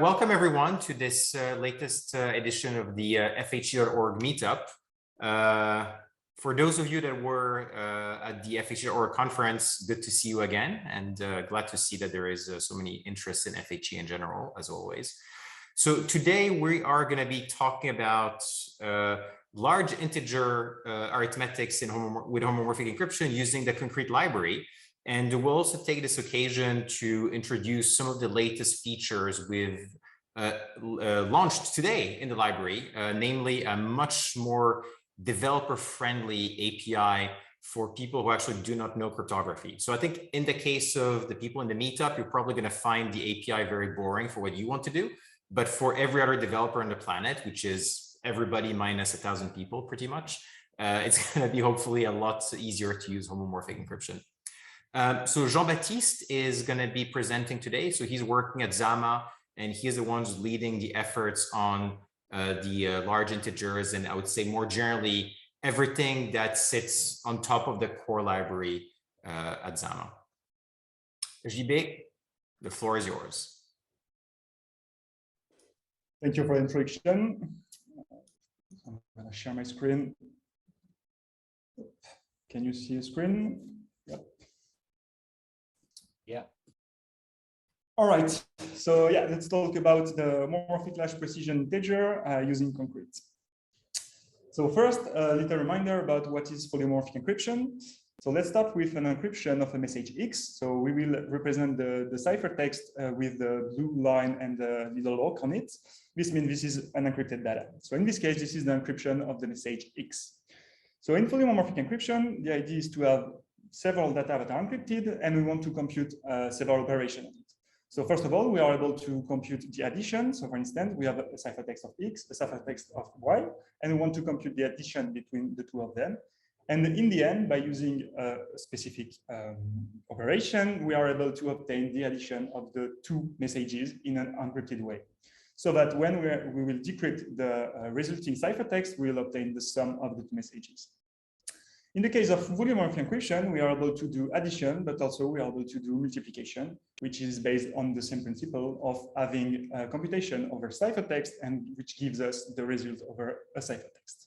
Welcome everyone to this latest edition of the FHE.org meetup. For those of you that were at the FHE.org conference, good to see you again, and glad to see that there is so many interests in FHE in general, as always. So today we are going to be talking about large integer arithmetics with homomorphic encryption using the Concrete library. And we'll also take this occasion to introduce some of the latest features we've launched today in the library, namely a much more developer-friendly API for people who actually do not know cryptography. So I think in the case of the people in the meetup, you're probably going to find the API very boring for what you want to do. But for every other developer on the planet, which is everybody minus 1,000 people pretty much, it's going to be hopefully a lot easier to use homomorphic encryption. So Jean-Baptiste is going to be presenting today. So he's working at Zama, and he's the one who's leading the efforts on the large integers, and I would say more generally, everything that sits on top of the core library at Zama. JB, the floor is yours. Thank you for the introduction. I'm going to share my screen. Can you see the screen? Yep. Yeah. All right. So yeah, let's talk about the homomorphic large precision integer using concrete. So first, a little reminder about what is polymorphic encryption. So let's start with an encryption of a message X. So we will represent the ciphertext with the blue line and the little lock on it. This means this is unencrypted data. So in this case, this is the encryption of the message X. So in polymorphic encryption, the idea is to have several data that are encrypted, and we want to compute several operations on it. So first of all, we are able to compute the addition. So for instance, we have a ciphertext of X, a ciphertext of Y, and we want to compute the addition between the two of them. And in the end, by using a specific operation, we are able to obtain the addition of the two messages in an encrypted way. So that when we will decrypt the resulting ciphertext, we will obtain the sum of the two messages. In the case of polymorphic encryption, we are able to do addition, but also we are able to do multiplication, which is based on the same principle of having a computation over ciphertext, and which gives us the result over a ciphertext.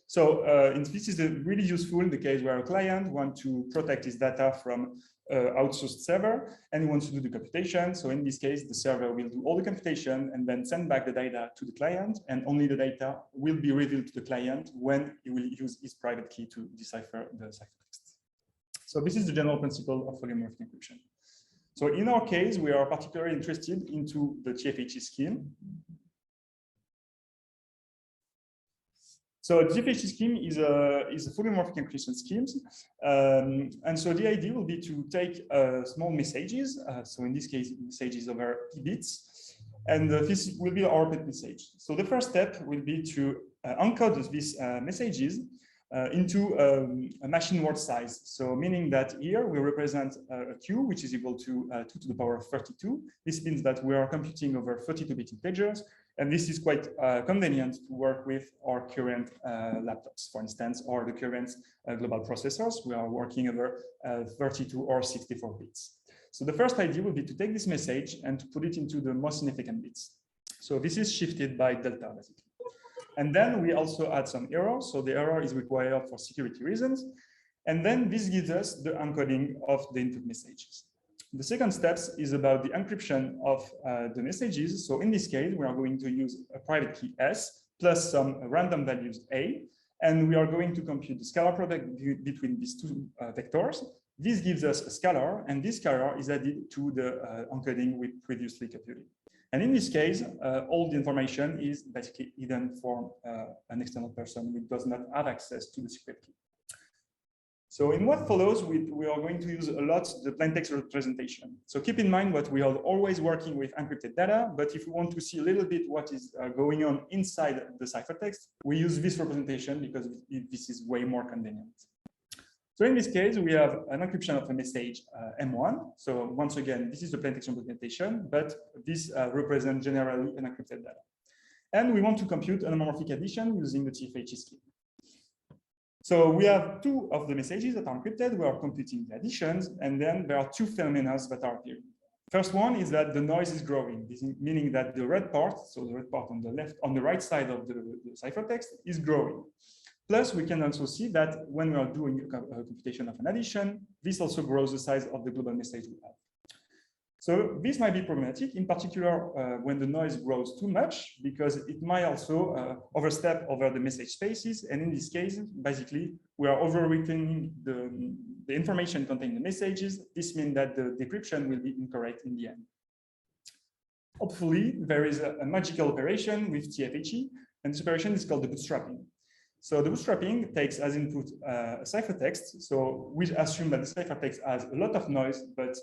So this is really useful in the case where a client wants to protect his data from outsourced server, and he wants to do the computation. So in this case, the server will do all the computation and then send back the data to the client, and only the data will be revealed to the client when he will use his private key to decipher the ciphertext. So this is the general principle of polymorphic encryption. So in our case, we are particularly interested into the TFHE scheme. So the TFHE scheme is a polymorphic encryption scheme. And so the idea will be to take small messages. So in this case, messages over p bits. And this will be our open message. So the first step will be to encode these messages into a machine word size. So meaning that here we represent a Q, which is equal to 2 to the power of 32. This means that we are computing over 32-bit integers. And this is quite convenient to work with our current laptops, for instance, or the current global processors. We are working over 32 or 64 bits. So the first idea will be to take this message and to put it into the most significant bits. So this is shifted by delta, basically. And then we also add some error. So the error is required for security reasons. And then this gives us the encoding of the input messages. The second step is about the encryption of the messages. So in this case, we are going to use a private key S plus some random values A, and we are going to compute the scalar product between these two vectors. This gives us a scalar, and this scalar is added to the encoding we previously computed. And in this case, all the information is basically hidden from an external person who does not have access to the secret key. So in what follows, we are going to use a lot the plaintext representation. So keep in mind what we are always working with encrypted data, but if we want to see a little bit what is going on inside the ciphertext, we use this representation because this is way more convenient. So in this case, we have an encryption of a message M1. So once again, this is the plaintext representation, but this represents generally encrypted data. And we want to compute an homomorphic addition using the TFHE scheme. So we have two of the messages that are encrypted. We are computing the additions, and then there are two phenomena that are appearing. First one is that the noise is growing, meaning that the red part, so the red part on the left, on the right side of the ciphertext is growing. Plus, we can also see that when we are doing a computation of an addition, this also grows the size of the global message we have. So this might be problematic, in particular when the noise grows too much, because it might also overstep over the message spaces. And in this case, basically, we are overwriting the information contained in the messages. This means that the decryption will be incorrect in the end. Hopefully, there is a magical operation with TFHE, and this operation is called the bootstrapping. So the bootstrapping takes as input a ciphertext. So we assume that the ciphertext has a lot of noise, but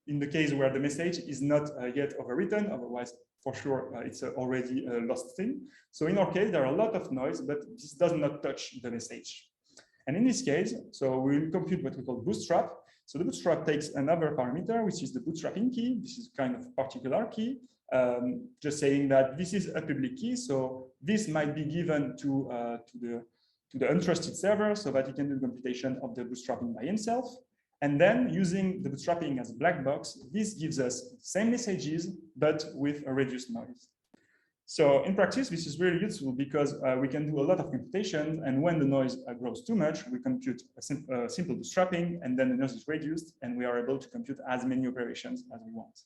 in the case where the message is not yet overwritten, otherwise, for sure, it's already a lost thing. So in our case, there are a lot of noise, but this does not touch the message. And in this case, so we will compute what we call bootstrap. So the bootstrap takes another parameter, which is the bootstrapping key. This is kind of particular key, just saying that this is a public key. So this might be given to the untrusted server so that it can do the computation of the bootstrapping by himself. And then using the bootstrapping as a black box, this gives us the same messages, but with a reduced noise. So in practice, this is really useful because we can do a lot of computation. And when the noise grows too much, we compute a simple bootstrapping, and then the noise is reduced, and we are able to compute as many operations as we want.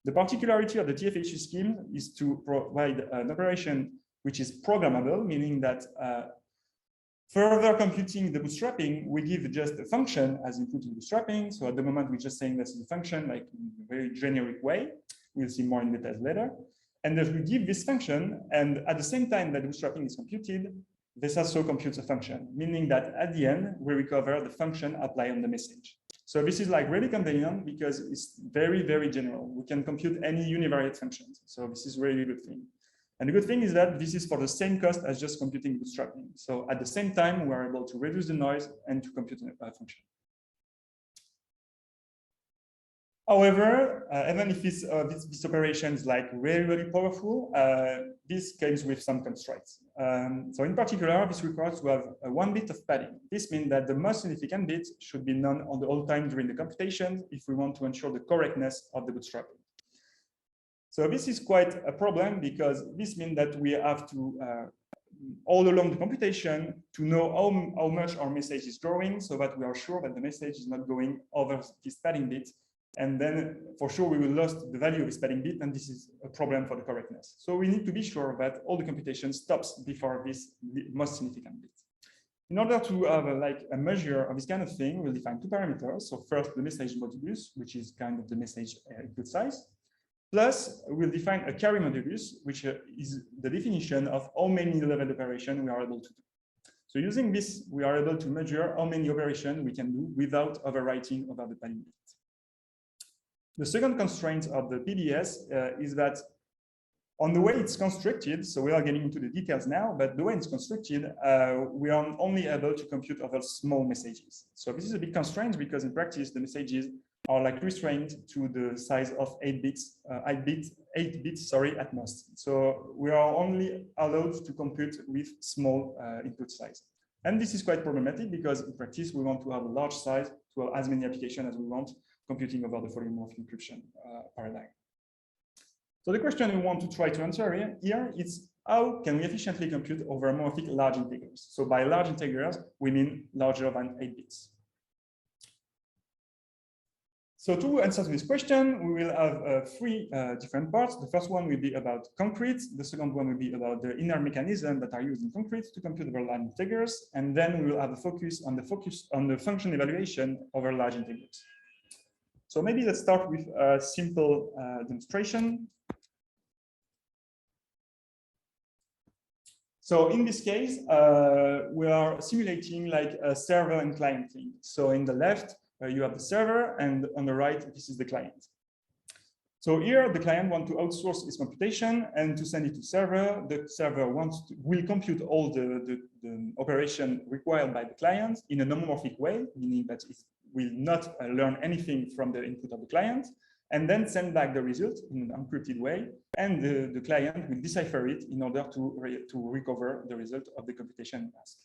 The particularity of the TFHE scheme is to provide an operation which is programmable, meaning that further computing the bootstrapping, we give just a function as input in bootstrapping. So at the moment, we're just saying this is a function, like in a very generic way. We'll see more in details later. And as we give this function, and at the same time that the bootstrapping is computed, this also computes a function, meaning that at the end, we recover the function applied on the message. So this is like really convenient because it's very, very general. We can compute any univariate functions. So this is really a good thing. And the good thing is that this is for the same cost as just computing bootstrapping. So at the same time, we are able to reduce the noise and to compute a function. However, even if this operation is like really, really powerful, this comes with some constraints. So in particular, this requires to have 1 bit of padding. This means that the most significant bit should be known on the whole time during the computation if we want to ensure the correctness of the bootstrapping. So this is quite a problem because this means that we have to, all along the computation, to know how much our message is growing so that we are sure that the message is not going over this padding bit. And then for sure, we will lose the value of this padding bit, and this is a problem for the correctness. So we need to be sure that all the computation stops before this most significant bit. In order to have a measure of this kind of thing, we'll define 2 parameters. So first, the message modulus, which is kind of the message input size. Plus, we'll define a carry modulus, which is the definition of how many level operation we are able to do. So using this, we are able to measure how many operations we can do without overwriting over the padding bit. The second constraint of the PBS is that on the way it's constructed, so we are getting into the details now, but the way it's constructed, we are only able to compute over small messages. So this is a big constraint because in practice, the messages are like restrained to the size of 8 bits, 8 bits, sorry, at most. So we are only allowed to compute with small input size. And this is quite problematic because in practice, we want to have a large size to have as many applications as we want, computing over the homomorphic encryption paradigm. So the question we want to try to answer here is how can we efficiently compute over homomorphic large integers? So by large integers, we mean larger than 8 bits. So to answer this question, we will have 3 different parts. The first one will be about concrete. The second one will be about the inner mechanisms that are used in concrete to compute over large integers. And then we will have a focus on the function evaluation over large integers. So maybe let's start with a simple demonstration. So in this case, we are simulating like a server and client thing. So in the left, you have the server, and on the right, this is the client. So here, the client wants to outsource its computation and to send it to server. The server will compute all the operation required by the client in a homomorphic way, meaning that it will not learn anything from the input of the client, and then send back the result in an encrypted way. And the client will decipher it in order to recover the result of the computation task.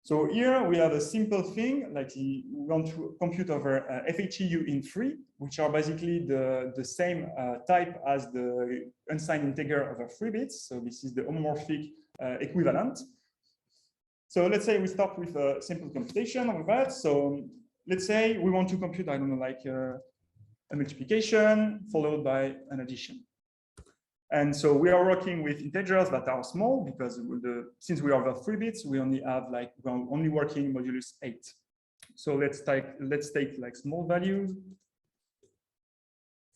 So here we have a simple thing, like we want to compute over FHEU in 3, which are basically the same type as the unsigned integer over 3 bits. So this is the homomorphic equivalent. So let's say we start with a simple computation with that. So let's say we want to compute, I don't know, like a multiplication followed by an addition. And so we are working with integers that are small because since we are over 3 bits, we only have like, we're only working modulus 8. So let's take like small values,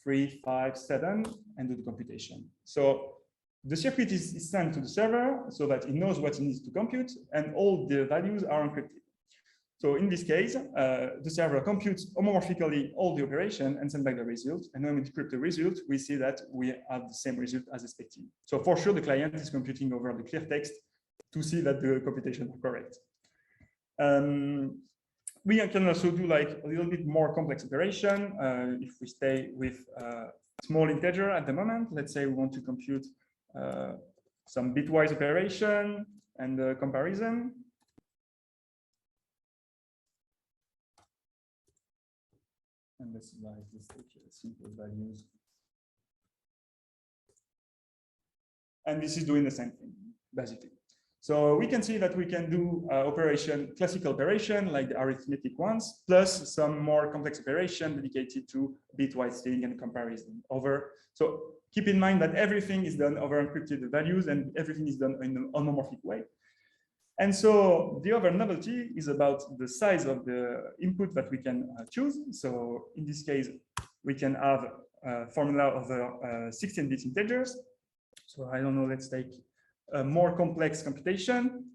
3, 5, 7, and do the computation. So the circuit is sent to the server so that it knows what it needs to compute, and all the values are encrypted. So in this case, the server computes homomorphically all the operation and sends back the result. And when we decrypt the result, we see that we have the same result as expected. So for sure, the client is computing over the clear text to see that the computation are correct. We can also do like a little bit more complex operation. If we stay with small integer at the moment, let's say we want to compute some bitwise operation and comparison. And let's take simple values. And this is doing the same thing, basically. So we can see that we can do classical operation like the arithmetic ones, plus some more complex operation dedicated to bitwise string and comparison over. So keep in mind that everything is done over encrypted values and everything is done in an homomorphic way. And so the other novelty is about the size of the input that we can choose. So in this case, we can have a formula over 16-bit integers. So I don't know, let's take a more complex computation.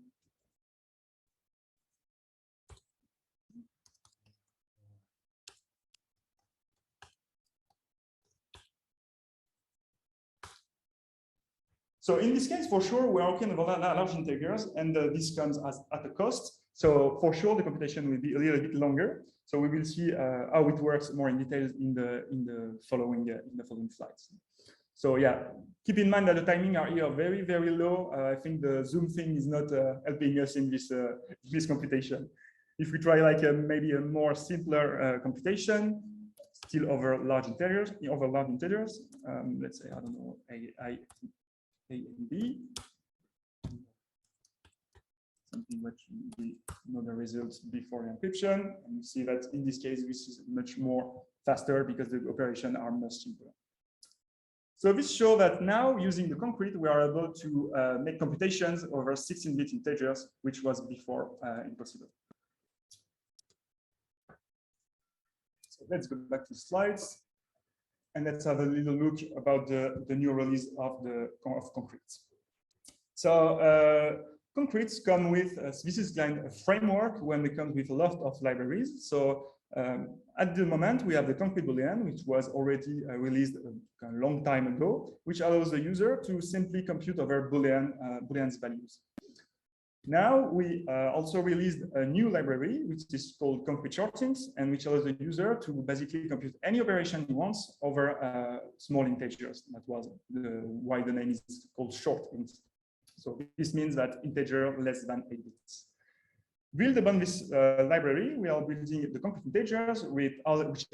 So in this case, for sure, we're working with large integers, and this comes at a cost. So for sure, the computation will be a little bit longer. So we will see how it works more in detail in the following slides. So yeah, keep in mind that the timing are here very, very low. I think the Zoom thing is not helping us in this computation. If we try like maybe a more simpler computation, still over large integers, let's say, I don't know, A and B, something which we know the results before encryption. And you see that in this case, this is much more faster because the operations are much simpler. So this shows that now using the concrete, we are able to make computations over 16-bit integers, which was before impossible. So let's go back to slides. And let's have a little look about the new release of concrete. So concretes come with, this is kind of a framework when it comes with a lot of libraries. So at the moment, we have the concrete Boolean, which was already released a long time ago, which allows the user to simply compute over Boolean's values. Now we also released a new library, which is called concrete-shortint, and which allows the user to basically compute any operation he wants over small integers. That was why the name is called shortint. So this means that integer less than 8 bits. Build upon this library, we are building the concrete integers, which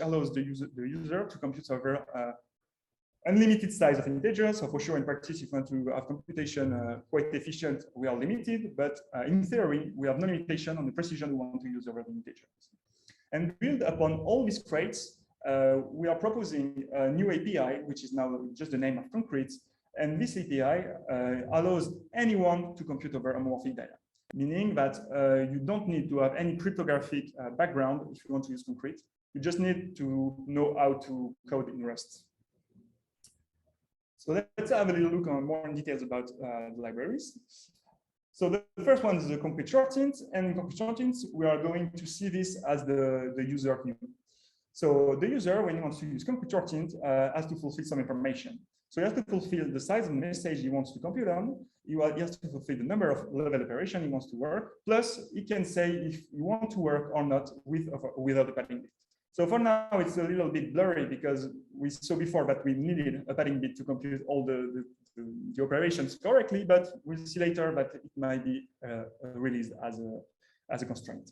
allows the user to compute over unlimited size of integers. So for sure, in practice, if you want to have computation quite efficient, we are limited, but in theory, we have no limitation on the precision we want to use over the integers. And build upon all these crates, we are proposing a new API, which is now just the name of concrete. And this API allows anyone to compute over homomorphic data, meaning that you don't need to have any cryptographic background if you want to use concrete. You just need to know how to code in Rust. So let's have a little look on more in details about the libraries. So the first one is the concrete-shortint, and in concrete-shortint, we are going to see this as the user view. So the user, when he wants to use concrete-shortint, has to fulfill some information. So he has to fulfill the size of the message he wants to compute on. He has to fulfill the number of level operation he wants to work. Plus, he can say if you want to work or not without a padding bit. So for now, it's a little bit blurry because we saw before that we needed a padding bit to compute all the operations correctly, but we'll see later that it might be released as as a constraint.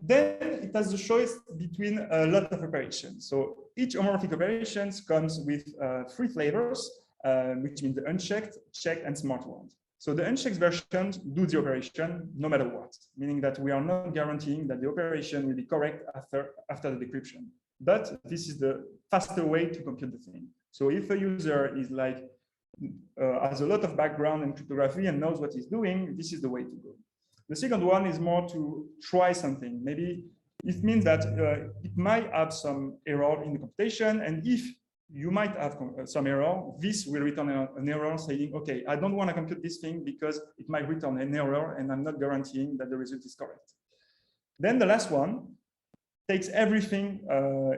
Then it has the choice between a lot of operations. So each homomorphic operations comes with 3 flavors, which means the unchecked, checked, and smart ones. So the unchecked versions do the operation no matter what, meaning that we are not guaranteeing that the operation will be correct after the decryption. But this is the faster way to compute the thing. So if a user is like, has a lot of background in cryptography and knows what he's doing, this is the way to go. The second one is more to try something. Maybe it means that it might have some error in the computation, and if you might have some error, this will return an error saying, okay, I don't want to compute this thing because it might return an error and I'm not guaranteeing that the result is correct. Then the last one takes everything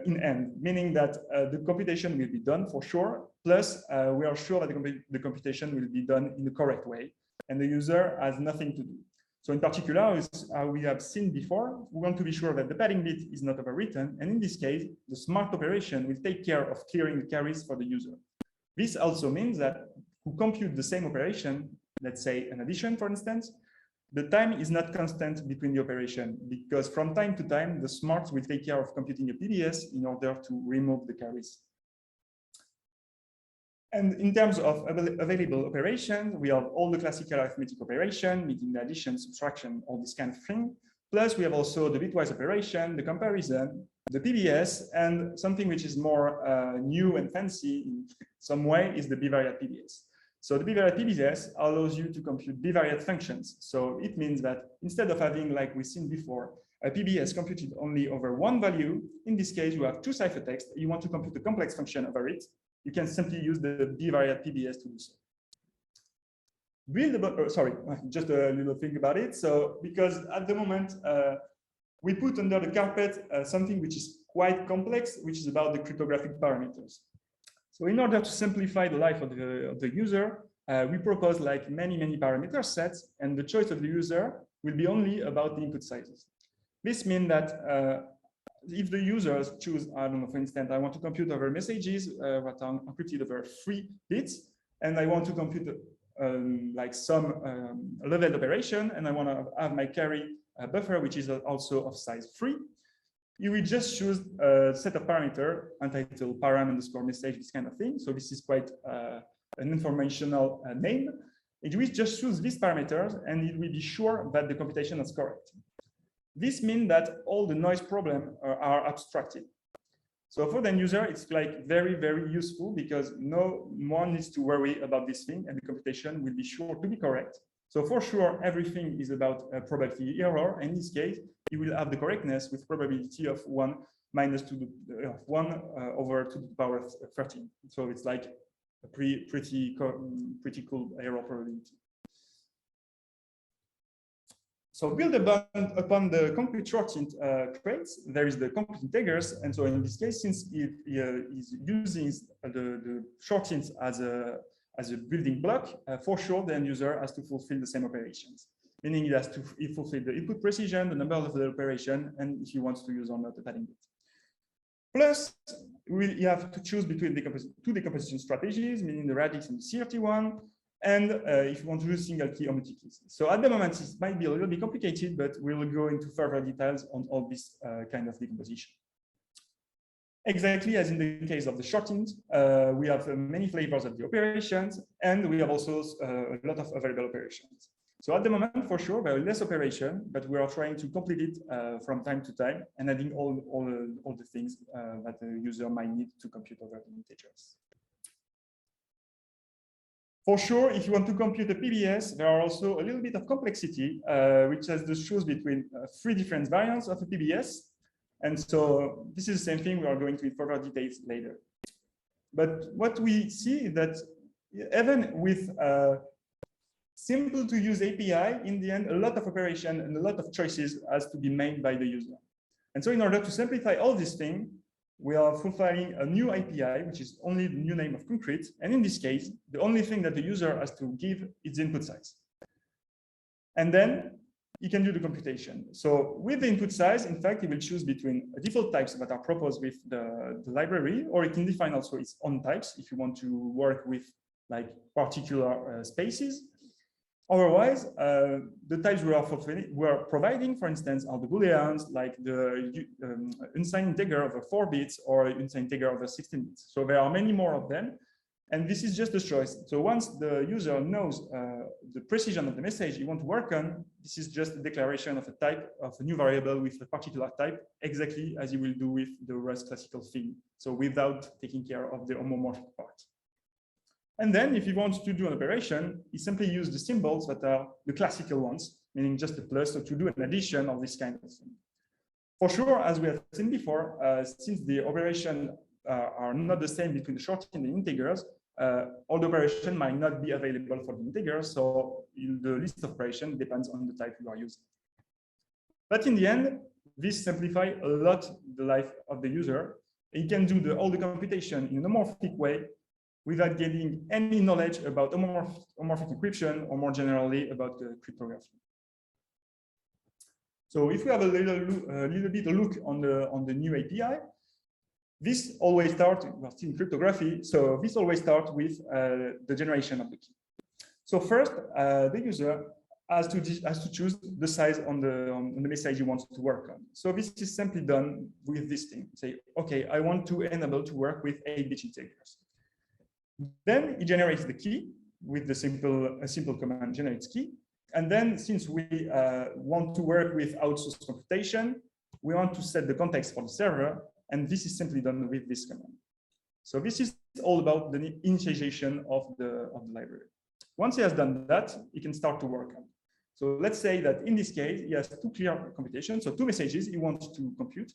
in end, meaning that the computation will be done for sure, plus we are sure that the computation will be done in the correct way and the user has nothing to do. So in particular, as we have seen before, we want to be sure that the padding bit is not overwritten. And in this case, the smart operation will take care of clearing the carries for the user. This also means that to compute the same operation, let's say an addition, for instance, the time is not constant between the operation because from time to time, the smarts will take care of computing a PBS in order to remove the carries. And in terms of available operations, we have all the classical arithmetic operation, meaning the addition, subtraction, all this kind of thing. Plus, we have also the bitwise operation, the comparison, the PBS, and something which is more new and fancy in some way is the bivariate PBS. So the bivariate PBS allows you to compute bivariate functions. So it means that instead of having, like we've seen before, a PBS computed only over one value, in this case, you have 2 ciphertext, you want to compute a complex function over it, you can simply use the bivariate PBS to do so. Sorry, just a little thing about it. So because at the moment, we put under the carpet something which is quite complex, which is about the cryptographic parameters. So in order to simplify the life of the user, we propose like many parameter sets, and the choice of the user will be only about the input sizes. This means that if the users choose, I don't know, for instance, I want to compute over messages that are encrypted over 3 bits, and I want to compute like some leveled operation, and I want to have my carry buffer, which is also of size 3. You will just choose a set of parameter entitled param_message, this kind of thing. So this is quite an informational name. It will just choose these parameters, and it will be sure that the computation is correct. This means that all the noise problems are abstracted. So for the end user, it's like very useful because no one needs to worry about this thing, and the computation will be sure to be correct. So for sure, everything is about probability error. In this case, you will have the correctness with probability of 1 minus 2 over 2 to the power of 13. So it's like a pretty cool error probability. So build upon the concrete-shortint traits, there is the concrete integers. And so in this case, since it is using the shortint as a building block, for sure, the end user has to fulfill the same operations, meaning it has to fulfill the input precision, the number of the operation, and if he wants to use or not the padding bit. Plus, you have to choose between 2 decomposition strategies, meaning the Radix and the CRT one, and if you want to use single key homotic keys. So at the moment, it might be a little bit complicated, but we will go into further details on all this kind of decomposition. Exactly as in the case of the shortint, we have many flavors of the operations, and we have also a lot of available operations. So at the moment, for sure, there are less operation, but we are trying to complete it from time to time and adding all the things that the user might need to compute over the integers. For sure, if you want to compute a PBS, there are also a little bit of complexity, which has the choice between 3 different variants of a PBS. And so this is the same thing we are going to in further details later. But what we see is that even with simple to use API, in the end, a lot of operation and a lot of choices has to be made by the user. And so in order to simplify all these things, we are fulfilling a new API, which is only the new name of concrete. And in this case, the only thing that the user has to give is the input size. And then he can do the computation. So with the input size, in fact, he will choose between default types that are proposed with the library, or he can define also its own types if you want to work with like particular spaces. Otherwise, the types we are providing, for instance, are the booleans, like the unsigned integer over 4 bits or unsigned integer over 16 bits. So there are many more of them. And this is just a choice. So once the user knows the precision of the message you want to work on, this is just a declaration of a type of a new variable with a particular type, exactly as you will do with the Rust classical thing. So without taking care of the homomorphic part. And then if you want to do an operation, you simply use the symbols that are the classical ones, meaning just a plus, so to do an addition of this kind of thing. For sure, as we have seen before, since the operations are not the same between the shortint and the integers, all the operation might not be available for the integers, so the list of operation depends on the type you are using. But in the end, this simplifies a lot the life of the user. He can do all the computation in a homomorphic way without getting any knowledge about homomorphic encryption or more generally about cryptography. So if we have a little bit of look on the new API, this always starts, we're still in cryptography, so this always starts with the generation of the key. So first, the user has to choose the size on the message he wants to work on. So this is simply done with this thing. Say, okay, I want to enable to work with 8-bit integers. Then it generates the key with a simple command generates key. And then since we want to work with outsourced computation, we want to set the context for the server. And this is simply done with this command. So this is all about the initialization of the library. Once he has done that, he can start to work on. So let's say that in this case, he has two clear computations, so two messages he wants to compute.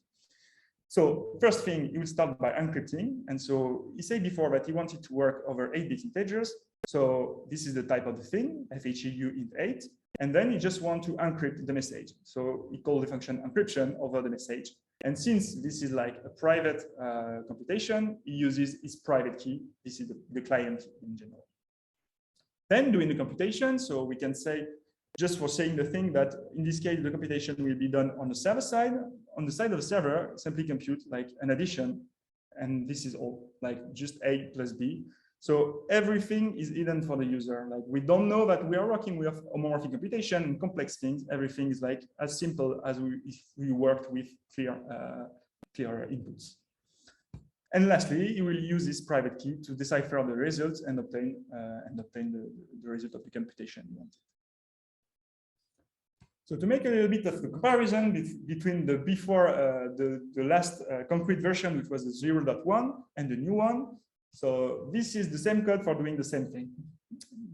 So first thing, he will start by encrypting. And so he said before that he wanted to work over 8-bit integers. So this is the type of the thing, FHEU int 8. And then he just want to encrypt the message. So he called the function encryption over the message. And since this is like a private computation, he uses his private key. This is the client in general. Then doing the computation, so we can say, just for saying the thing that in this case, the computation will be done on the server side. On the side of the server, simply compute like an addition. And this is all like just A plus B. So everything is hidden for the user. Like we don't know that we are working with homomorphic computation and complex things. Everything is like as simple as if we worked with clear inputs. And lastly, you will use this private key to decipher the results and obtain the result of the computation you wanted. So to make a little bit of the comparison between the the last concrete version, which was the 0.1 and the new one. So this is the same code for doing the same thing.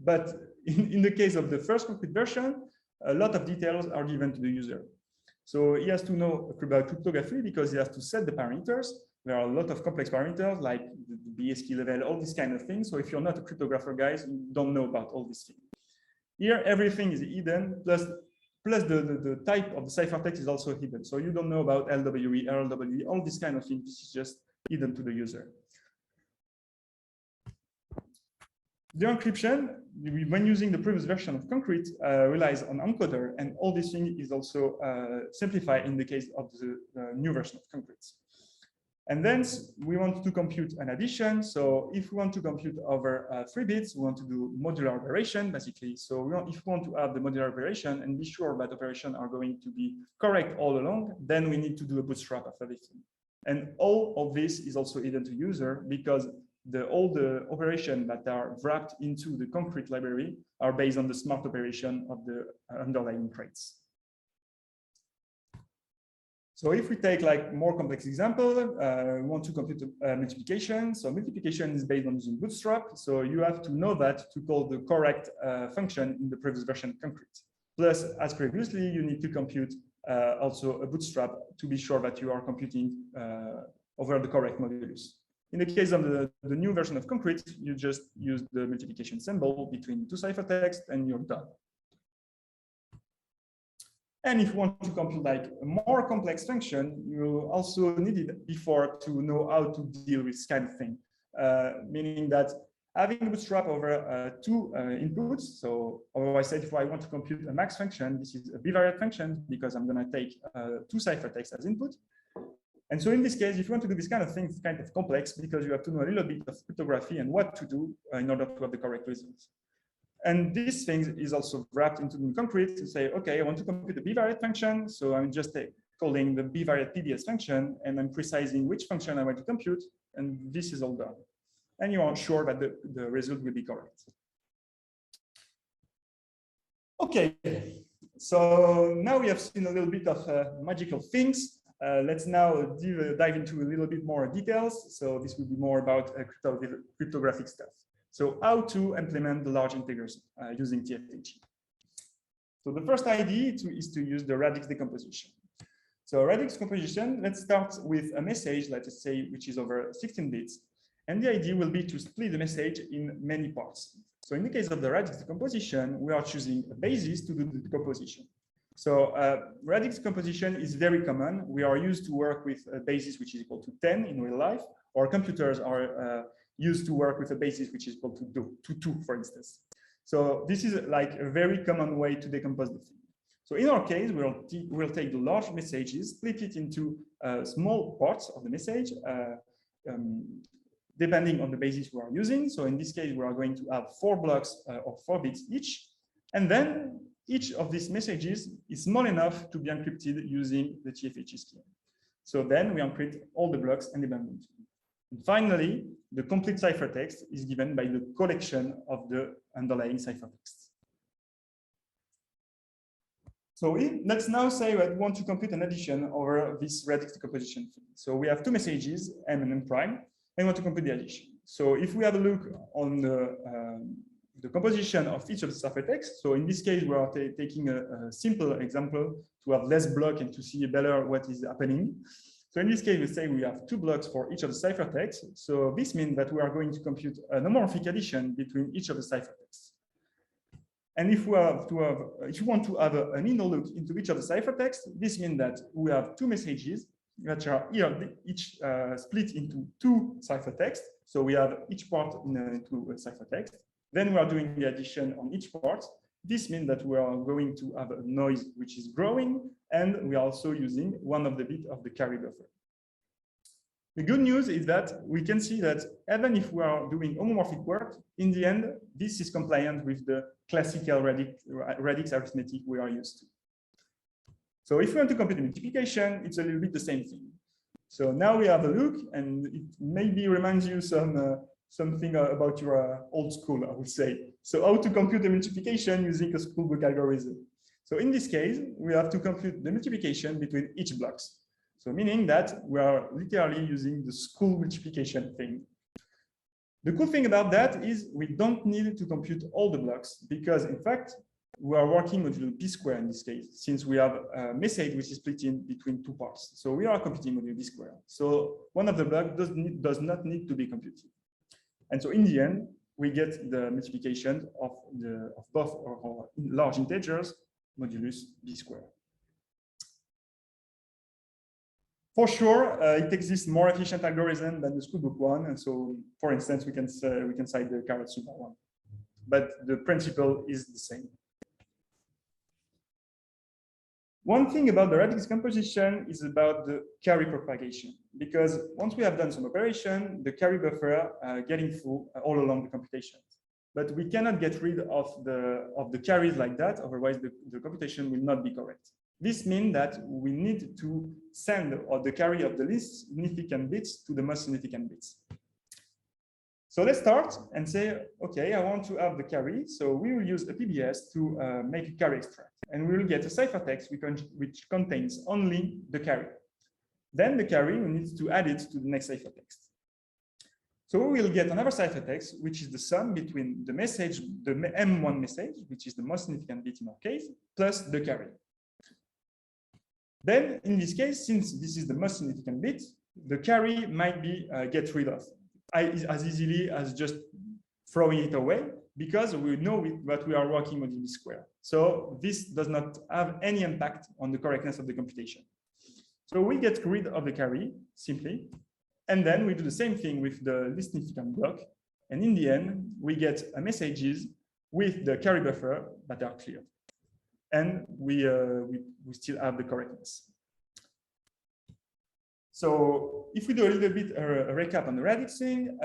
But in the case of the first concrete version, a lot of details are given to the user. So he has to know about cryptography because he has to set the parameters. There are a lot of complex parameters like the BS key level, all these kind of things. So if you're not a cryptographer, guys, you don't know about all these things. Here, everything is hidden, plus the type of the ciphertext is also hidden. So you don't know about LWE, RLWE, all these kind of things. This is just hidden to the user. The encryption, when using the previous version of Concrete, relies on encoder, and all this thing is also simplified in the case of the new version of Concrete. And then we want to compute an addition. So if we want to compute over 3 bits, we want to do modular operation, basically. So if we want to have the modular operation and be sure that operations are going to be correct all along, then we need to do a bootstrap of everything. And all of this is also hidden to user because all the operations that are wrapped into the Concrete library are based on the smart operation of the underlying crates. So if we take like more complex example, we want to compute multiplication. So multiplication is based on using Bootstrap. So you have to know that to call the correct function in the previous version of Concrete. Plus, as previously, you need to compute also a Bootstrap to be sure that you are computing over the correct modulus. In the case of the new version of Concrete, you just use the multiplication symbol between two ciphertext and you're done. And if you want to compute like a more complex function, you also need it before to know how to deal with this kind of thing. Meaning that having Bootstrap over 2 inputs, so I said if I want to compute a max function, this is a bivariate function because I'm going to take 2 ciphertext as input. And so in this case, if you want to do this kind of thing, it's kind of complex because you have to know a little bit of cryptography and what to do in order to have the correct results. And this thing is also wrapped into the concrete to say, okay, I want to compute the bivariate function. So I'm just calling the bivariate PBS function, and I'm precising which function I want to compute. And this is all done. And you are sure that the result will be correct. Okay, so now we have seen a little bit of magical things. Let's now dive into a little bit more details. So this will be more about cryptographic stuff. So how to implement the large integers using TFHE. So the first idea is to use the Radix decomposition. So Radix decomposition, let's start with a message, let's say, which is over 16 bits. And the idea will be to split the message in many parts. So in the case of the Radix decomposition, we are choosing a basis to do the decomposition. So Radix decomposition is very common. We are used to work with a basis which is equal to 10 in real life, or computers are used to work with a basis which is equal to 2, for instance. So this is like a very common way to decompose the thing. So in our case, we'll take the large messages, split it into small parts of the message, depending on the basis we are using. So in this case, we are going to have 4 blocks of 4 bits each. And then each of these messages is small enough to be encrypted using the TFHE scheme. So then we encrypt all the blocks and abandon them. And finally, the complete ciphertext is given by the collection of the underlying ciphertext. So let's now say we want to compute an addition over this Radix decomposition thing. So we have 2 messages, M and M prime, and we want to compute the addition. So if we have a look on the composition of each of the ciphertexts, so in this case, we are taking a simple example to have less block and to see better what is happening. So in this case, we say we have 2 blocks for each of the ciphertexts. So this means that we are going to compute an homomorphic addition between each of the ciphertexts. And if you want to have an inner look into each of the ciphertexts, this means that we have 2 messages that are here, each split into 2 ciphertexts. So we have each part into a ciphertext. Then we are doing the addition on each part. This means that we are going to have a noise which is growing, and we are also using one of the bits of the carry buffer. The good news is that we can see that even if we are doing homomorphic work, in the end, this is compliant with the classical Radix arithmetic we are used to. So if we want to compute the multiplication, it's a little bit the same thing. So now we have a look, and it maybe reminds you something about your old school, I would say. So how to compute the multiplication using a schoolbook algorithm. So in this case, we have to compute the multiplication between each blocks. So meaning that we are literally using the school multiplication thing. The cool thing about that is we don't need to compute all the blocks, because in fact, we are working modulo p square in this case, since we have a message which is split in between 2 parts. So we are computing modulo p square. So one of the blocks does not need to be computed. And so in the end, we get the multiplication of both our large integers modulus b square. For sure, it exists more efficient algorithm than the schoolbook one. And so, for instance, we can cite the caret super one. But the principle is the same. One thing about the Radix decomposition is about the carry propagation, because once we have done some operation, the carry buffer getting full all along the computation. But we cannot get rid of the carries like that, otherwise the computation will not be correct. This means that we need to send the carry of the least significant bits to the most significant bits. So let's start and say, okay, I want to have the carry. So we will use a PBS to make a carry extract. And we will get a ciphertext which contains only the carry. Then the carry, we need to add it to the next ciphertext. So we will get another ciphertext, which is the sum between the message, the M1 message, which is the most significant bit in our case, plus the carry. Then in this case, since this is the most significant bit, the carry might be get rid of as easily as just throwing it away, because we know that we are working on the square. So this does not have any impact on the correctness of the computation. So we get rid of the carry simply, and then we do the same thing with the least significant block. And in the end, we get messages with the carry buffer that are cleared. And we still have the correctness. So if we do a little bit a recap on the Radix thing,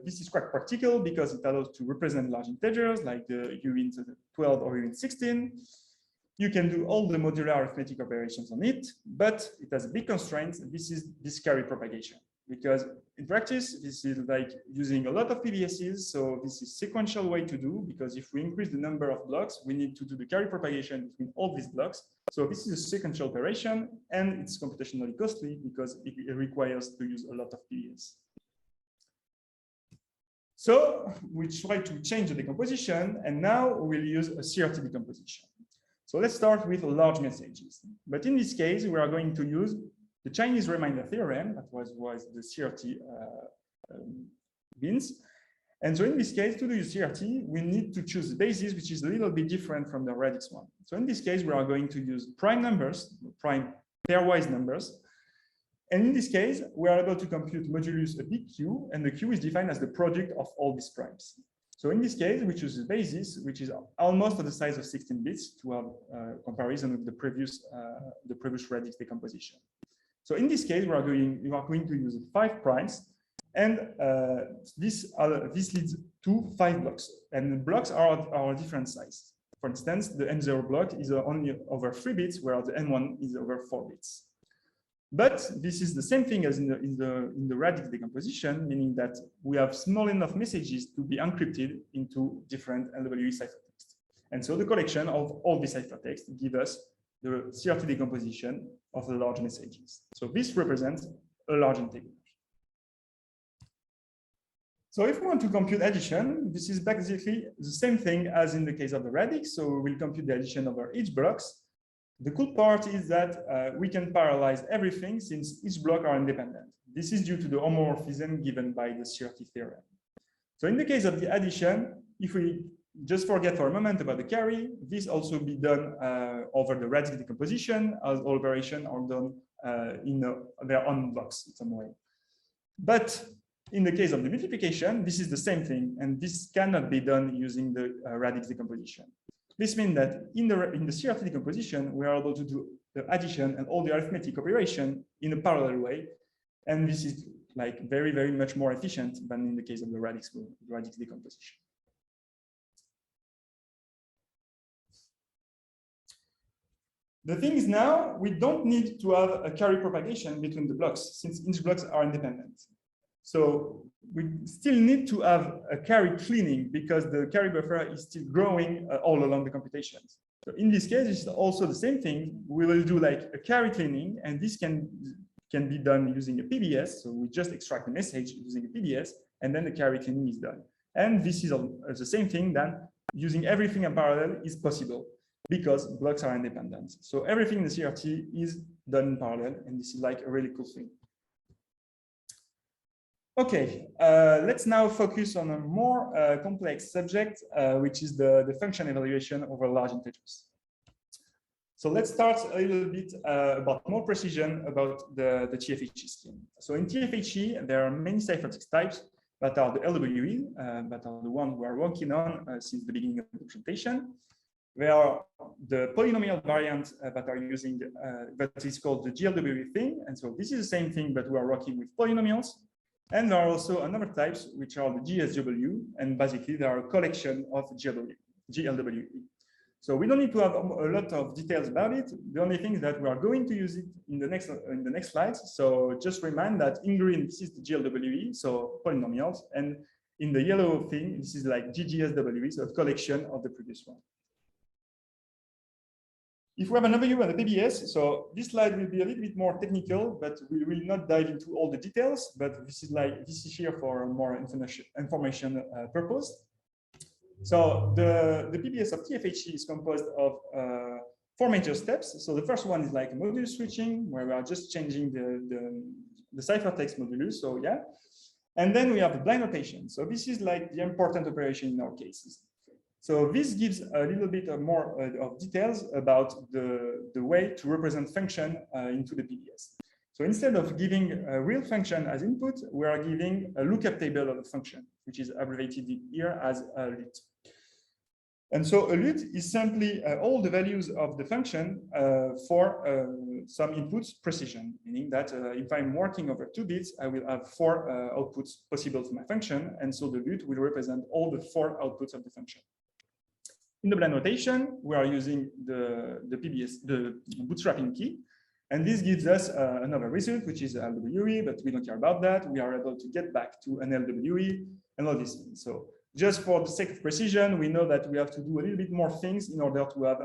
this is quite practical because it allows to represent large integers like the uint 12 or uint 16. You can do all the modular arithmetic operations on it, but it has a big constraint. This is this carry propagation, because in practice, this is like using a lot of PBSs. So this is sequential way to do, because if we increase the number of blocks, we need to do the carry propagation between all these blocks. So this is a sequential operation, and it's computationally costly because it requires to use a lot of PBS. So we try to change the decomposition, and now we'll use a CRT decomposition. So let's start with large messages. But in this case, we are going to use the Chinese reminder theorem, that was the CRT bins. And so in this case, to do CRT, we need to choose a basis, which is a little bit different from the Radix one. So in this case, we are going to use prime numbers, prime pairwise numbers. And in this case, we are able to compute modulus a big Q, and the Q is defined as the product of all these primes. So in this case, we choose a basis, which is almost of the size of 16 bits to have comparison with the previous Radix decomposition. So in this case, we are going to use 5 primes, and this leads to 5 blocks. And the blocks are different size. For instance, the N0 block is only over 3 bits, whereas the N1 is over 4 bits. But this is the same thing as in the Radix decomposition, meaning that we have small enough messages to be encrypted into different LWE ciphertext. And so the collection of all the ciphertext gives us the CRT decomposition of the large messages. So this represents a large integer. So if we want to compute addition, this is basically the same thing as in the case of the Radix. So we will compute the addition over each blocks. The cool part is that we can parallelize everything since each block are independent. This is due to the homomorphism given by the CRT theorem. So in the case of the addition, if we just forget for a moment about the carry, this also be done over the Radix decomposition, as all operations are done in their own blocks in some way. But in the case of the multiplication, this is the same thing, and this cannot be done using the Radix decomposition. This means that in the CRT decomposition, we are able to do the addition and all the arithmetic operation in a parallel way, and this is like very, very much more efficient than in the case of the Radix decomposition. The thing is now, we don't need to have a carry propagation between the blocks since each blocks are independent. So we still need to have a carry cleaning because the carry buffer is still growing all along the computations. So in this case, it's also the same thing. We will do like a carry cleaning, and this can be done using a PBS. So we just extract the message using a PBS, and then the carry cleaning is done. And this is the same thing that using everything in parallel is possible because blocks are independent. So everything in the CRT is done in parallel, and this is like a really cool thing. Okay, let's now focus on a more complex subject, which is the function evaluation over large integers. So let's start a little bit about more precision about the TFHE scheme. So in TFHE, there are many ciphertext types that are the LWE, that are the ones we are working on since the beginning of the presentation. There are the polynomial variant that are using, that is called the GLWE thing. And so this is the same thing, but we are working with polynomials. And there are also another types, which are the GSW, and basically there are a collection of GLWE. So we don't need to have a lot of details about it. The only thing is that we are going to use it in the next slides. So just remind that in green, this is the GLWE, so polynomials, and in the yellow thing, this is like GGSWE, so a collection of the previous one. If we have an overview of the PBS, so this slide will be a little bit more technical, but we will not dive into all the details. But this is here for more information purpose. So the PBS of TFHE is composed of 4 major steps. So the first one is like modulus switching, where we are just changing the ciphertext modulus. So yeah, and then we have the blind rotation. So this is like the important operation in our cases. So this gives a little bit more of details about the way to represent function into the PBS. So instead of giving a real function as input, we are giving a lookup table of the function, which is abbreviated here as LUT. And so a LUT is simply all the values of the function for some inputs precision, meaning that if I'm working over 2 bits, I will have 4 outputs possible for my function. And so the LUT will represent all the 4 outputs of the function. In the blind notation, we are using the PBS, the bootstrapping key. And this gives us another result, which is LWE, but we don't care about that. We are able to get back to an LWE and all these things. So just for the sake of precision, we know that we have to do a little bit more things in order to have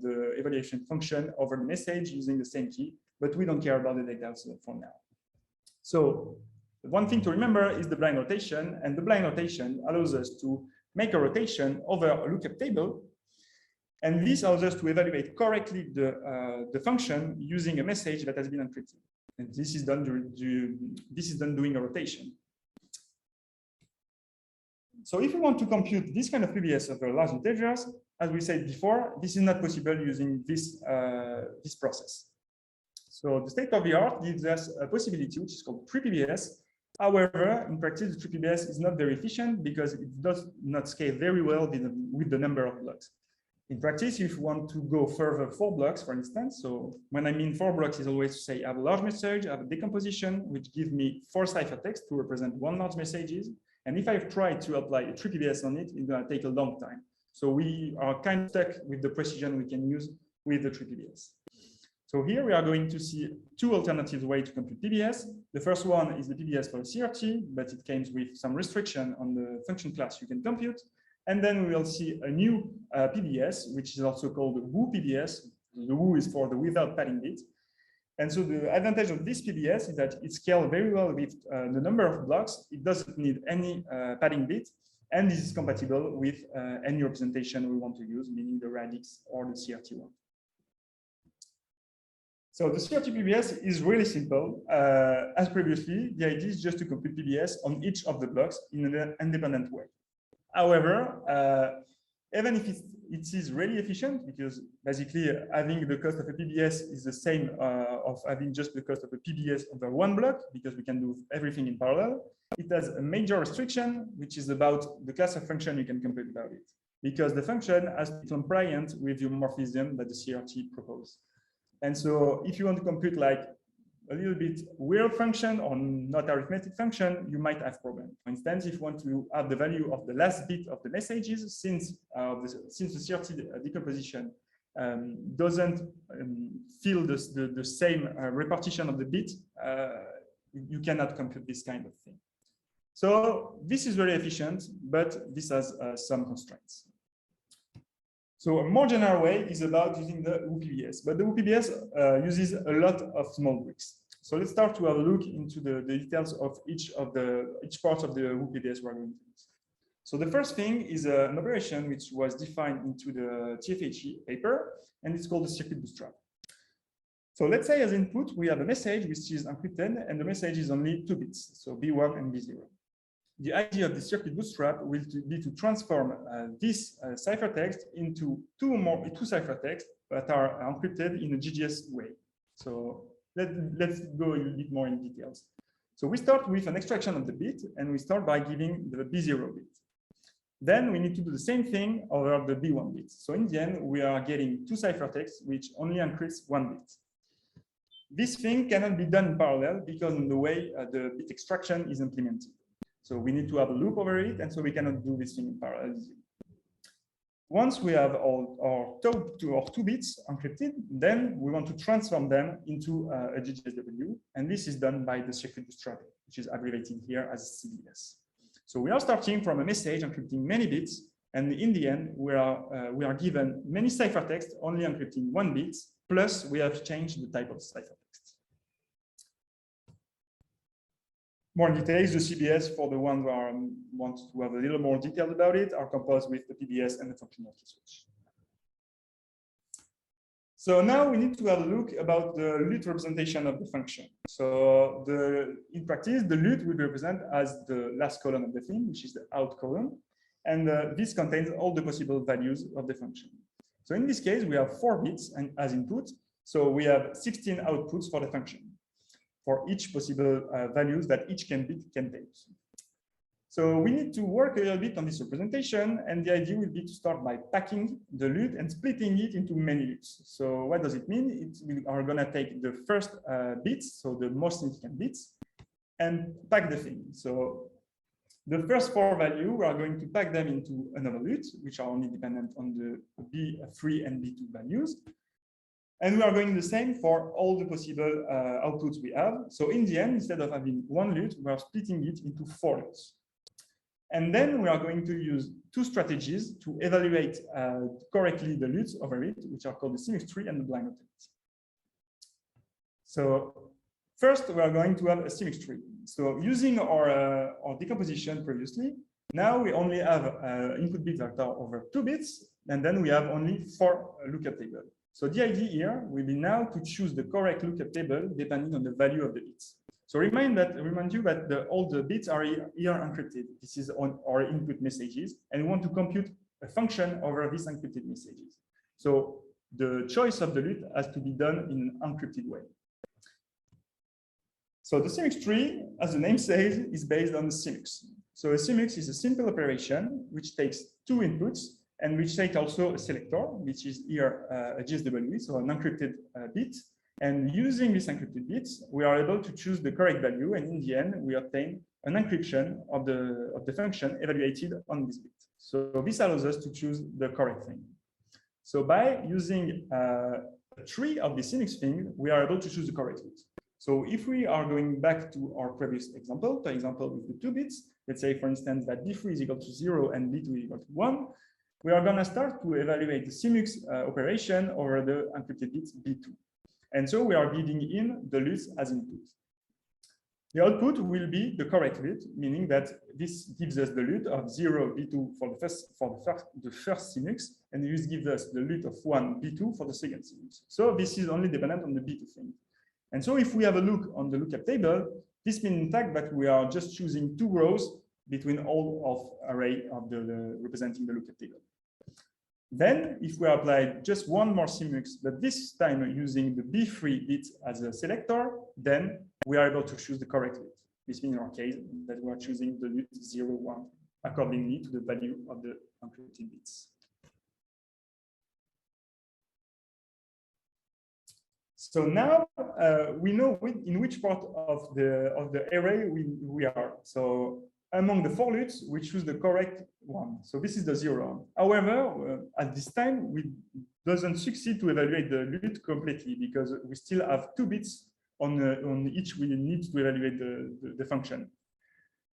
the evaluation function over the message using the same key, but we don't care about the data for now. So one thing to remember is the blind notation, and the blind notation allows us to make a rotation over a lookup table. And this allows us to evaluate correctly the function using a message that has been encrypted. And this is done doing a rotation. So if we want to compute this kind of PBS over large integers, as we said before, this is not possible using this process. So the state of the art gives us a possibility, which is called 3 PBS. However, in practice, the 3 PBS is not very efficient because it does not scale very well with the number of blocks. In practice, if you want to go further 4 blocks, for instance, so when I mean 4 blocks is always to say I have a large message, I have a decomposition, which gives me 4 ciphertext to represent 1 large messages. And if I try to apply a 3 PBS on it, it's going to take a long time. So we are kind of stuck with the precision we can use with the 3 PBS. So here we are going to see 2 alternative ways to compute PBS. The first one is the PBS for the CRT, but it comes with some restriction on the function class you can compute. And then we will see a new PBS, which is also called the WU PBS. The WU is for the without padding bit. And so the advantage of this PBS is that it scales very well with the number of blocks. It doesn't need any padding bit. And this is compatible with any representation we want to use, meaning the Radix or the CRT one. So the CRT PBS is really simple. As previously, the idea is just to compute PBS on each of the blocks in an independent way. However, even if it is really efficient, because basically having the cost of a PBS is the same of having just the cost of a PBS over 1 block, because we can do everything in parallel. It has a major restriction, which is about the class of function you can compute about it, because the function has its own priant with the homomorphism that the CRT proposes. And so if you want to compute like a little bit weird function or not arithmetic function, you might have problem. For instance, if you want to have the value of the last bit of the messages, since the CRT decomposition doesn't fill the same repartition of the bit, you cannot compute this kind of thing. So this is very efficient, but this has some constraints. So a more general way is about using the WU PBS, but the WU PBS uses a lot of small bricks. So let's start to have a look into the details of each part of the WU PBS we're going to use. So the first thing is an operation which was defined into the TFHE paper, and it's called the circuit bootstrap. So let's say as input, we have a message which is encrypted, and the message is only 2 bits, so B1 and B0. The idea of the circuit bootstrap will be to transform this ciphertext into two ciphertexts that are encrypted in a GGS way. So let's go a little bit more in details. So we start with an extraction of the bit, and we start by giving the B0 bit. Then we need to do the same thing over the B1 bit. So in the end, we are getting 2 ciphertexts which only encrypts 1 bit. This thing cannot be done in parallel because of the way the bit extraction is implemented. So we need to have a loop over it, and so we cannot do this thing in parallel. Once we have our 2 bits encrypted, then we want to transform them into a GGSW, and this is done by the circuit bootstrapping, which is abbreviated here as CBS. So we are starting from a message encrypting many bits, and in the end, we are given many ciphertext only encrypting 1 bit, plus we have changed the type of ciphertext. More details, the CBS, for the ones who want to have a little more detail about it, are composed with the PBS and the functional key switch. So now we need to have a look about the LUT representation of the function. So in practice, the LUT will be represented as the last column of the thing, which is the out column. And this contains all the possible values of the function. So in this case, we have 4 bits as input. So we have 16 outputs for the function, for each possible values that each bit can take. So we need to work a little bit on this representation, and the idea will be to start by packing the LUT and splitting it into many LUTs. So what does it mean? We are going to take the first bits, so the most significant bits, and pack the thing. So the first 4 values, we are going to pack them into another LUT, which are only dependent on the B3 and B2 values. And we are going the same for all the possible outputs we have. So in the end, instead of having 1 LUT, we are splitting it into 4 LUTs. And then we are going to use 2 strategies to evaluate correctly the LUTs over it, which are called the CMX tree and the blind rotate. So first, we are going to have a CMX tree. So using our decomposition previously, now we only have input bit vector over 2 bits, and then we have only 4 lookup tables. So the idea here will be now to choose the correct lookup table depending on the value of the bits. So remind you that all the bits are here encrypted. This is on our input messages, and we want to compute a function over these encrypted messages. So the choice of the LUT has to be done in an encrypted way. So the CMX tree, as the name says, is based on the CMX. So a CMX is a simple operation which takes 2 inputs and which takes also a selector, which is here a GSW, so an encrypted bit. And using these encrypted bits, we are able to choose the correct value, and in the end, we obtain an encryption of the function evaluated on this bit. So this allows us to choose the correct thing. So by using a tree of the CMX thing, we are able to choose the correct bit. So if we are going back to our previous example, for example, with the 2 bits, let's say, for instance, that B3 is equal to 0 and B2 is equal to 1, we are going to start to evaluate the CMX operation over the encrypted bits B2. And so we are giving in the LUTs as input. The output will be the correct LUT, meaning that this gives us the LUT of 0 B2 for the first CMX, and this gives us the LUT of 1 B2 for the second CMX. So this is only dependent on the B2 thing. And so if we have a look on the lookup table, this means in fact that we are just choosing 2 rows between all of array of the representing the lookup table. Then, if we apply just 1 more CMX, but this time using the B3 bit as a selector, then we are able to choose the correct LUT. This means in our case that we are choosing the LUT 0, 1 accordingly to the value of the encrypted bits. So now we know in which part of the array we are. So among the 4 LUTs, we choose the correct one. So this is the 0. However, at this time, we doesn't succeed to evaluate the LUT completely because we still have 2 bits on each we need to evaluate the function.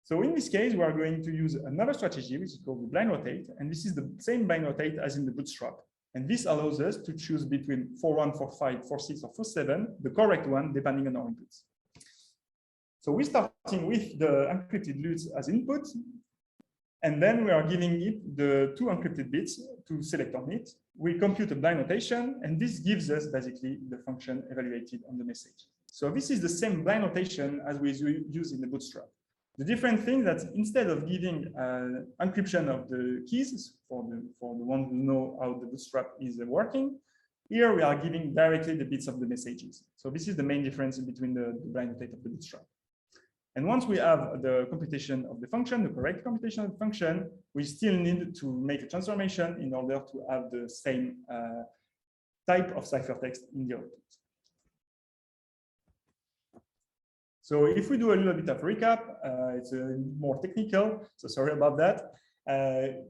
So in this case, we are going to use another strategy, which is called the blind rotate. And this is the same blind rotate as in the Bootstrap. And this allows us to choose between 4.1, 4.5, 4.6, or 4.7, the correct one, depending on our inputs. So we're starting with the encrypted LUTs as input, and then we are giving it the 2 encrypted bits to select on it. We compute a blind notation, and this gives us basically the function evaluated on the message. So this is the same blind notation as we use in the Bootstrap. The different thing that instead of giving encryption of the keys for the ones who know how the Bootstrap is working, here we are giving directly the bits of the messages. So this is the main difference between the blind notate of the Bootstrap. And once we have the computation of the function, the correct computation of the function, we still need to make a transformation in order to have the same type of ciphertext in the output. So if we do a little bit of recap, it's more technical, so sorry about that.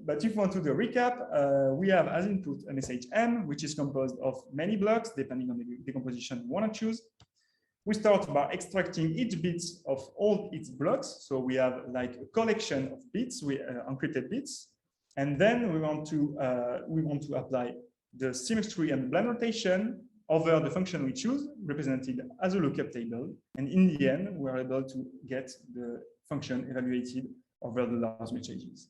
But if we want to do a recap, we have as input a message M, which is composed of many blocks, depending on the decomposition we want to choose. We start by extracting each bit of all its blocks. So we have like a collection of bits, encrypted bits. And then we want to apply the CMX tree and the blind rotation over the function we choose, represented as a lookup table. And in the end, we are able to get the function evaluated over the large messages.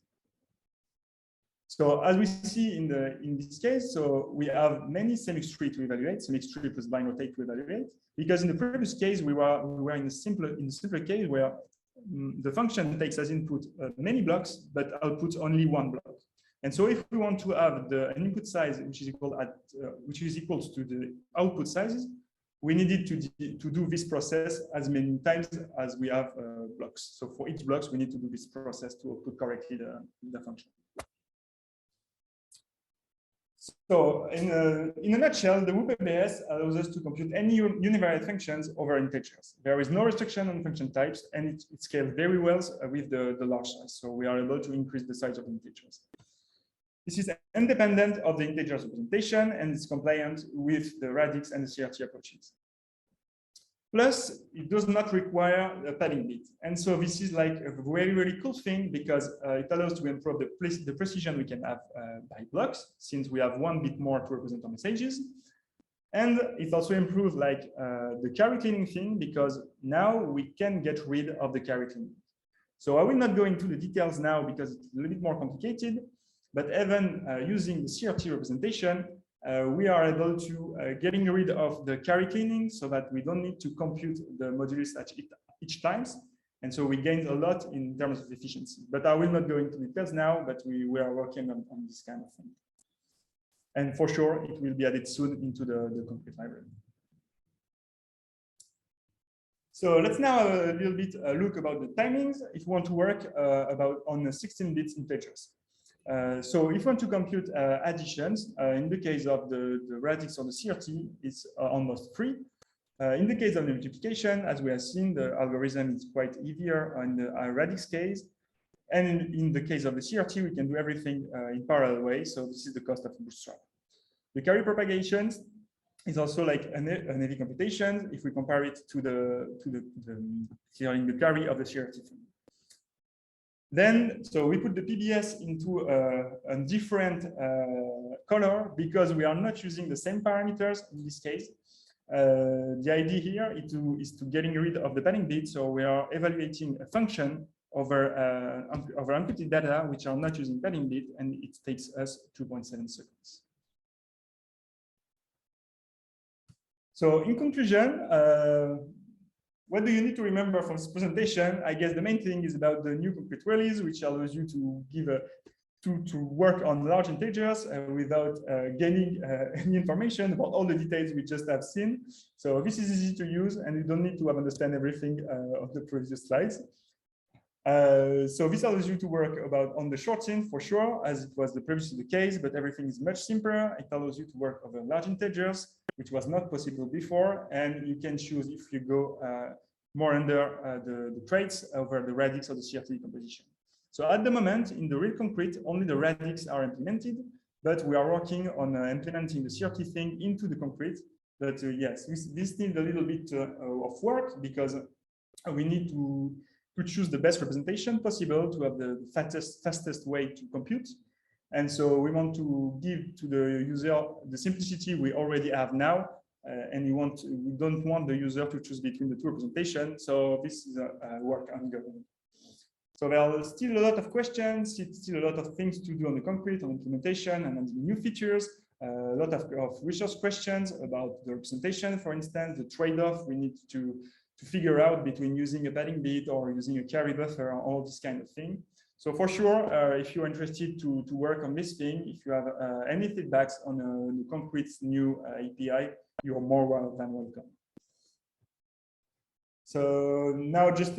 So as we see in this case, so we have many CMX tree to evaluate, CMX tree plus blind rotate to evaluate, because in the previous case we were in the simpler case where the function takes as input many blocks but outputs only 1 block. And so if we want to have an input size which is equal to the output sizes, we needed to do this process as many times as we have blocks. So for each blocks, we need to do this process to output correctly the function. So in a nutshell, the LUT PBS allows us to compute any univariate functions over integers. There is no restriction on function types, and it scales very well with the large size. So we are able to increase the size of integers. This is independent of the integers representation, and it's compliant with the Radix and the CRT approaches. Plus, it does not require a padding bit. And so this is like a very, very cool thing because it allows to improve the precision we can have by blocks, since we have 1 bit more to represent our messages. And it also improves like the carry cleaning thing, because now we can get rid of the carry cleaning. So I will not go into the details now because it's a little bit more complicated, but even using the CRT representation, we are able to getting rid of the carry cleaning so that we don't need to compute the modulus at each times. And so we gained a lot in terms of efficiency. But I will not go into details now, but we are working on this kind of thing. And for sure, it will be added soon into the concrete library. So let's now a little bit look about the timings if you want to work on 16-bit integers. So if you want to compute additions, in the case of the Radix or the CRT, it's almost free. In the case of the multiplication, as we have seen, the algorithm is quite easier in the Radix case. And in the case of the CRT, we can do everything in parallel way. So this is the cost of Bootstrap. The carry propagations is also like an heavy computation if we compare it to the carry of the CRT thing. Then, so we put the PBS into a different color because we are not using the same parameters in this case. The idea here is to getting rid of the padding bit. So we are evaluating a function over encrypted data, which are not using padding bit, and it takes us 2.7 seconds. So in conclusion, what do you need to remember from this presentation? I guess the main thing is about the new concrete release, which allows you to give to work on large integers without gaining any information about all the details we just have seen. So this is easy to use, and you don't need to understand everything of the previous slides. So this allows you to work on the shortint for sure, as it was previously the case, but everything is much simpler. It allows you to work over large integers, which was not possible before, and you can choose if you go more under the traits over the Radix or the CRT decomposition. So at the moment, in the real concrete, only the Radix are implemented, but we are working on implementing the CRT thing into the concrete. But yes, this needs a little bit of work because we need to choose the best representation possible to have the fastest way to compute. And so we want to give to the user the simplicity we already have now, and we don't want the user to choose between the two representations. So this is a work ongoing. So there are still a lot of questions, still a lot of things to do on the concrete, on implementation, and on the new features. A lot of resource questions about the representation, for instance, the trade-off we need to figure out between using a padding bit or using a carry buffer, all this kind of thing. So for sure, if you're interested to work on this thing, if you have any feedbacks on the concrete's new API, you're more than welcome. So now just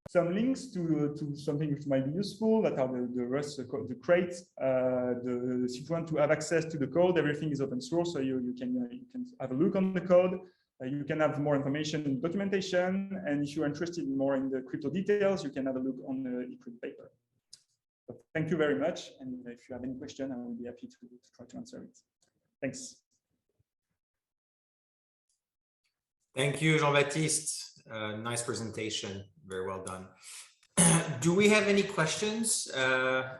some links to something which might be useful, that are the rest, the crates, if you want to have access to the code, everything is open source, so you can have a look on the code. You can have more information in documentation, and if you're interested more in the crypto details, you can have a look on the eCrypt paper. So thank you very much, and if you have any question, I will be happy to try to answer it. Thanks. Thank you, Jean-Baptiste. Nice presentation, very well done. Do we have any questions?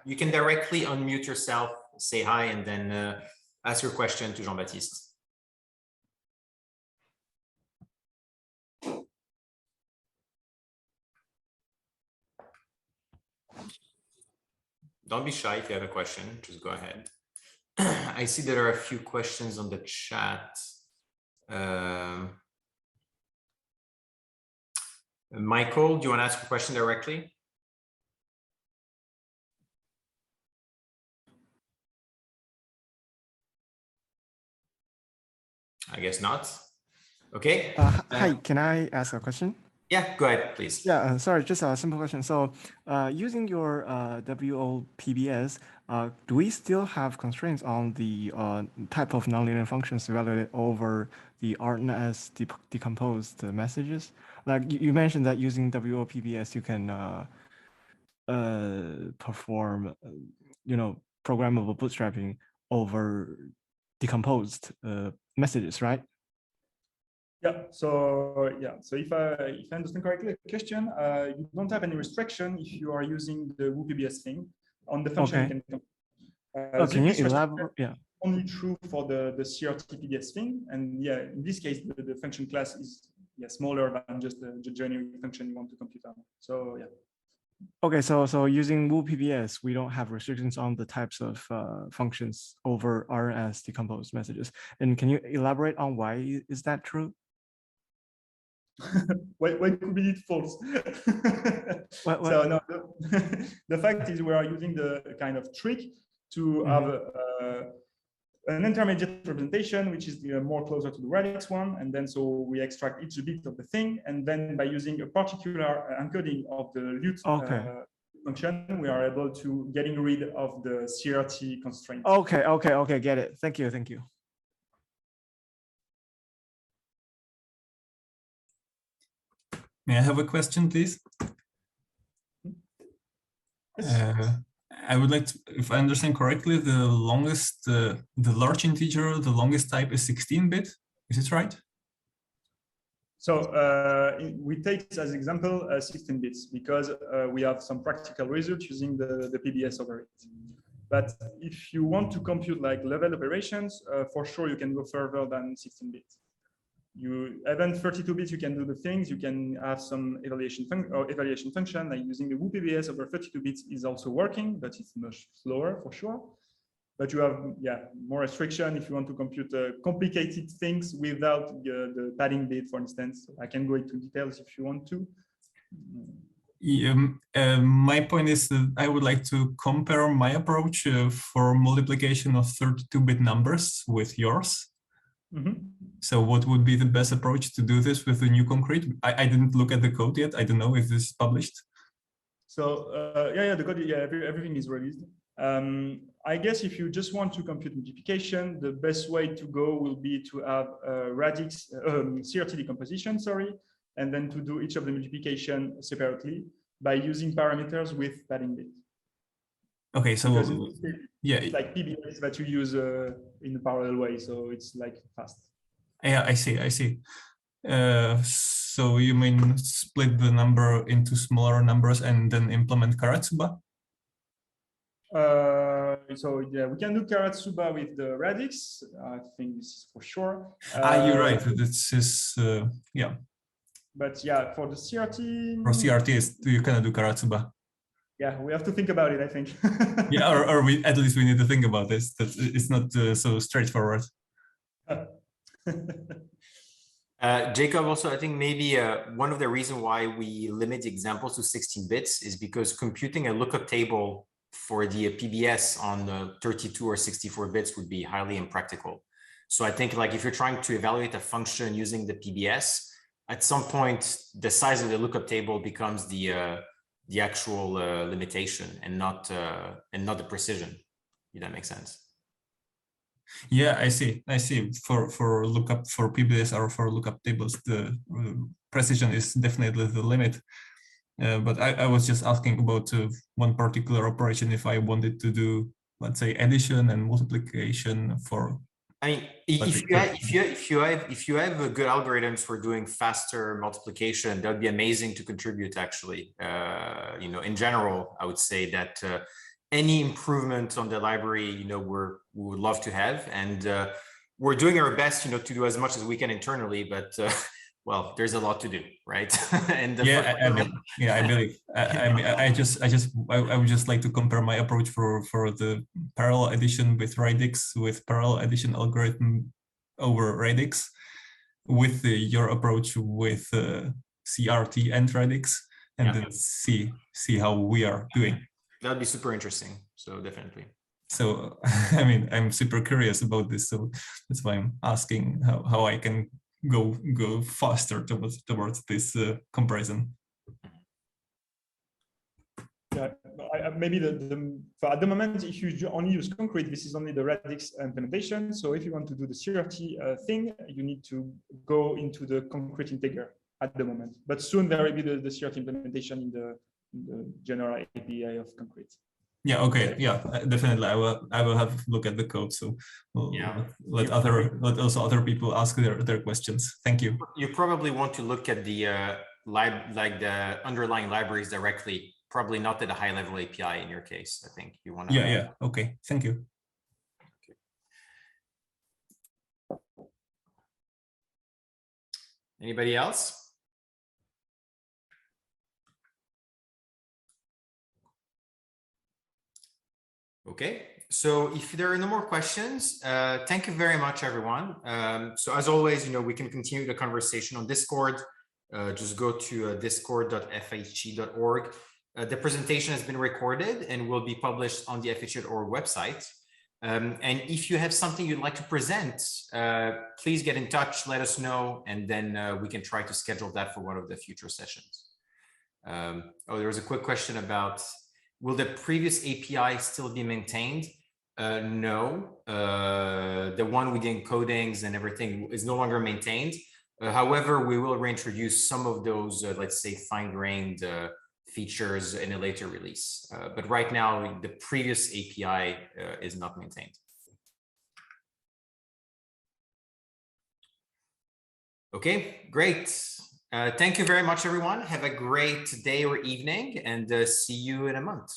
You can directly unmute yourself, say hi, and then ask your question to Jean-Baptiste. Don't be shy if you have a question, just go ahead. I see there are a few questions on the chat. Michael, do you want to ask a question directly? I guess not. Okay. Hi, can I ask a question? Yeah, go ahead, please. Yeah, sorry, just a simple question. So using your WO-PBS, do we still have constraints on the type of nonlinear functions evaluated over the RNS decomposed messages? Like you mentioned that using WO-PBS, you can perform, programmable bootstrapping over decomposed messages, right? Yeah. So if I understand correctly the question, you don't have any restriction if you are using the WO-PBS thing on the function. Okay. You can, Can you elaborate? Yeah. Only true for the CRT-PBS thing, and yeah, in this case, the function class is smaller than just the generic function you want to compute on. So yeah. Okay, so using WO-PBS, we don't have restrictions on the types of functions over RNS decomposed messages. And can you elaborate on why is that true? why could be it false? What? So no, the fact is we are using the kind of trick to have an intermediate representation, which is more closer to the Radix one. And then so we extract each bit of the thing. And then by using a particular encoding of the LUT function, we are able to getting rid of the CRT constraint. Okay, get it. Thank you. May I have a question, please? Yes. I would like to, if I understand correctly, the longest, the large integer, the longest type is 16-bit. Is it right? So we take as example 16 bits because we have some practical results using the PBS over it. But if you want to compute like level operations, for sure you can go further than 16 bits. You even 32 bits, you can do the things. You can have some evaluation function like using the WO-PBS over 32 bits is also working, but it's much slower for sure. But you have more restriction if you want to compute complicated things without the padding bit, for instance. I can go into details if you want to. My point is that I would like to compare my approach for multiplication of 32-bit numbers with yours. So what would be the best approach to do this with the new concrete? I didn't look at the code yet. I don't know if this is published. So the code, everything is released. I guess if you just want to compute multiplication, the best way to go will be to have Radix CRT decomposition, and then to do each of the multiplication separately by using parameters with padding bit. Okay, so it's like PBS that you use in a parallel way, so it's like fast. Yeah, I see. So you mean split the number into smaller numbers and then implement Karatsuba? So yeah, we can do Karatsuba with the Radix. I think this is for sure. You're right. This is yeah. But yeah, for the CRT. For CRT, you cannot do Karatsuba. Yeah, we have to think about it, I think. Yeah, or we at least we need to think about this. That it's not so straightforward. Jacob, also, I think maybe one of the reasons why we limit examples to 16 bits is because computing a lookup table for the PBS on 32 or 64 bits would be highly impractical. So I think like if you're trying to evaluate a function using the PBS, at some point, the size of the lookup table becomes the actual limitation and not the precision. If that makes sense. Yeah, I see. For lookup for PBS or for lookup tables, the precision is definitely the limit. But I was just asking about one particular operation if I wanted to do, let's say, addition and multiplication for. I mean, if you have good algorithms for doing faster multiplication, that would be amazing to contribute. Actually, in general, I would say that any improvement on the library, we would love to have, and we're doing our best, to do as much as we can internally, but. Well, there's a lot to do, right? And I believe. I would just like to compare my approach for the parallel addition with Radix, with parallel addition algorithm over Radix, with your approach with CRT and Radix, and then see how we are doing. That'd be super interesting. So definitely. So I mean, I'm super curious about this, so that's why I'm asking how I can go faster towards this comparison. Yeah, maybe at the moment, if you only use concrete, this is only the Radix implementation. So if you want to do the CRT thing, you need to go into the concrete integer at the moment. But soon there will be the CRT implementation in the general API of concrete. Yeah. Okay. Yeah. Definitely. I will have a look at the code. So let also other people ask their questions. Thank you. You probably want to look at the the underlying libraries directly. Probably not at a high level API in your case. I think you want to. Yeah. Okay. Thank you. Okay. Anybody else? Okay, so if there are no more questions, thank you very much, everyone. So as always, we can continue the conversation on Discord. Just go to discord.fhe.org. The presentation has been recorded and will be published on the FHE.org website. And if you have something you'd like to present, please get in touch, let us know, and then we can try to schedule that for one of the future sessions. There was a quick question about, will the previous API still be maintained? No, the one with the encodings and everything is no longer maintained. However, we will reintroduce some of those, let's say, fine-grained features in a later release. But right now, the previous API is not maintained. Okay, great. Thank you very much, everyone. Have a great day or evening, and see you in a month.